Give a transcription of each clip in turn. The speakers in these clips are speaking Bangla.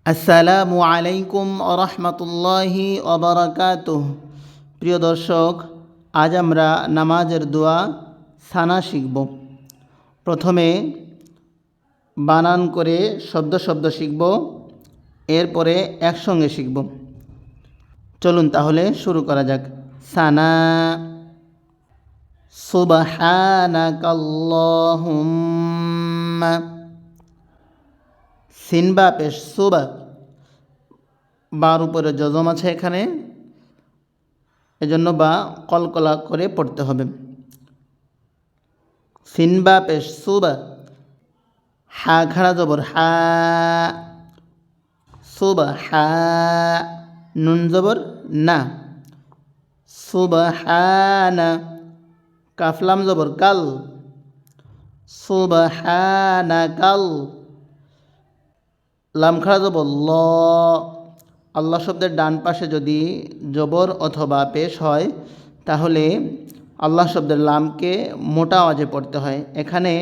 আসসালামু আলাইকুম রহমতুল্লাহি ওবরাকাতুহ। প্রিয় দর্শক, আজ আমরা নামাজের দোয়া সানা শিখব। প্রথমে বানান করে শব্দ শব্দ শিখব, এরপরে একসঙ্গে শিখব। চলুন তাহলে শুরু করা যাক। সানা। সুবহানাকাল্লাহুম্মা। সিন বা পেশ সুবা, বার উপরে যজম আছে এখানে, এজন্য বা কলকলা করে পড়তে হবে। সিন বা পেশ সুবা। হা খাড়া জবর হা, সুবা হা। নুন জবর না, সুবহানা। কাফলাম জবর কাল, সুবহানাকাল। লাম খাড়া জবর ল। আল্লাহ শব্দের ডান পাশে যদি জবর অথবা পেশ হয় তাহলে আল্লাহ শব্দের লামকে মোটা আওয়াজে পড়তে হয়। এখানে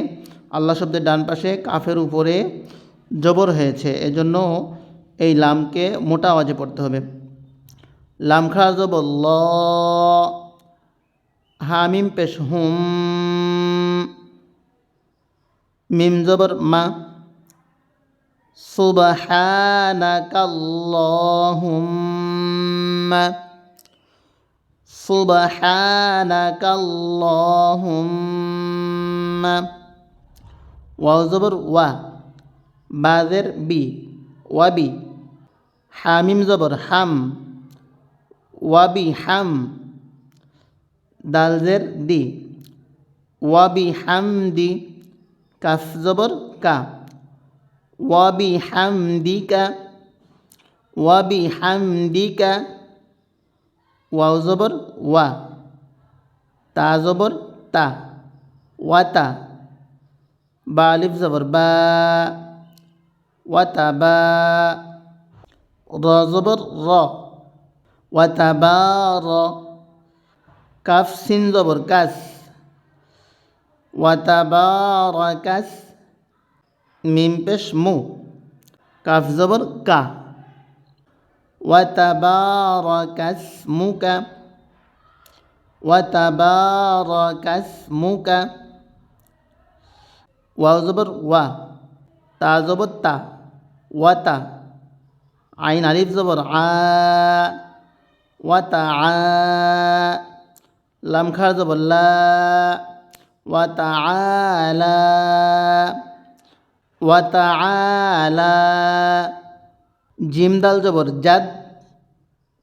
আল্লাহ শব্দের ডান পাশে কাফের উপরে জবর হয়েছে, এজন্য এই লামকে মোটা আওয়াজে পড়তে হবে। লাম খাড়া জবর ল। হামিম পেশ হুম। মিম জবর মা। সুবহানাকাল্লাহুম্মা। সুবহানাকাল্লাহুম্মা। ওয়াও জবর ওয়া, বাজের বি, ওয়াবি। হামিম জবর হাম, ওয়াবি হাম। দালজের দি, ওয়াবি হামদি। কাফ জবর কা, ওয়াবি হামদিকা, ওয়াবি হামদিকা। ওয়াও জবর ওয়া, তা জবর তা, ওয়াতা। বা আলিফ জবর বা, ওয়াতা বা। র জবর র, ওয়াতা বা র। কাফ সিন জবর কাস, ওয়াতা বা র কাস। মিম পেশ মু, কাফ জবর কা, ওয়াতাবারাকাসমুকা, ওয়াতাবারাকাসমুকা। ওয়াও জবর ওয়া, তা জবর তা, ওয়াতা। আইন আলিফ জবর আ, ওয়াতা আ। লাম খাড়া জবর লা, ওয়াতা আলা, ওয়াতা আলা। জিম দাল জবর জাদ,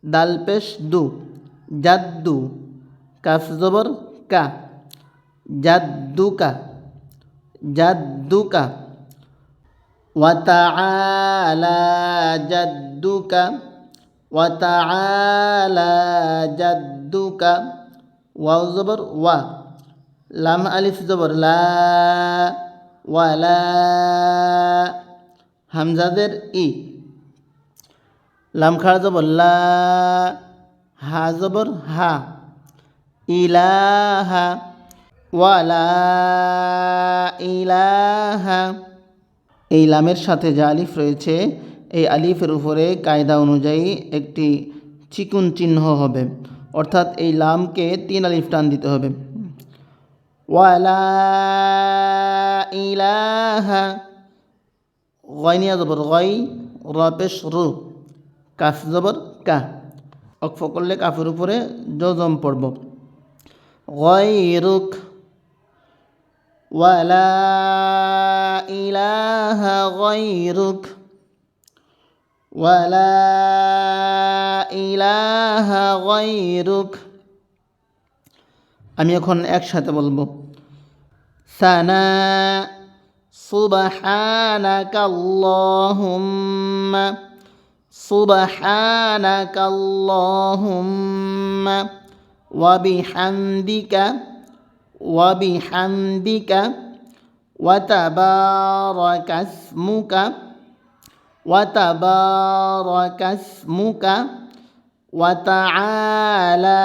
দাল পেশ দু, জাদ্দু। কাফ জবর কা, জাদ্দুকা, জাদ্দুকা। ওয়াতাআলা জাদ্দুকা, ওয়াতাআলা জাদ্দুকা। ওয়াও জবর ওয়া, লাম আলিফ জবর লা, ওয়ালা। হামজাদের ই, লাম খাড়া জবর লা, হা জবর হা, ইলাহা, ওয়ালা ইলাহা। এই লামের সাথে যে আলিফ রয়েছে, এই আলিফের উপরে কায়দা অনুযায়ী একটি চিকুন চিহ্ন হবে, অর্থাৎ এই লামকে 3 আলিফ টান দিতে হবে। ওয়ালা ইলাহা। গয়নিয়া জবর গয়, র পেশ রু। কাফ জবর কা, অক্ফ করলে কাফের উপরে জজম পড়ব। গয়রুক, ওয়ালা ইলাহা গয়রুক, ওয়ালা ইলাহা গয়রুক। আমি এখন একসাথে বলবো। সানা। সুবহানাকাল্লাহুম্মা, সুবহানাকাল্লাহুম্মা। ওয়া বিহামদিকা, ওয়া বিহামদিকা। ওয়া তাবারাকাসমুকা, ওয়া তাবারাকাসমুকা। ওয়া তাআলা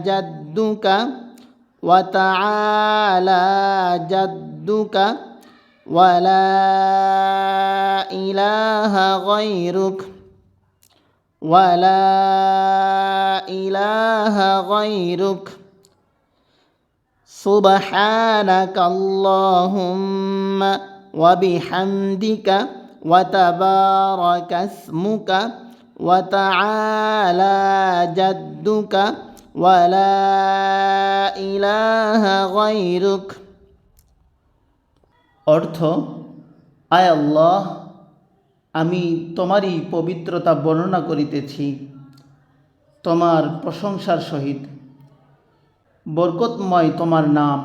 জাদ্দুকা, ওয়া তাআলা জাদ্দুকা। ولا إله غيرك ولا إله غيرك سبحانك اللهم وبحمدك وتبارك اسمك وتعالى جدك ولا إله غيرك। অর্থ, আয় আল্লাহ, আমি তোমারই পবিত্রতা বর্ণনা করিতেছি, তোমার প্রশংসার সহিত। বরকতময় তোমার নাম,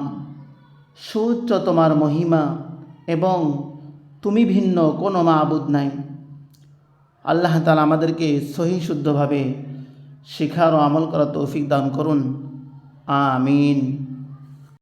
সুউচ্চ তোমার মহিমা এবং তুমি ভিন্ন কোনো মাবুদ নাই। আল্লাহ তাআলা আমাদেরকে সহি শুদ্ধভাবে শিখার ও আমল করার তৌফিক দান করুন। আমিন।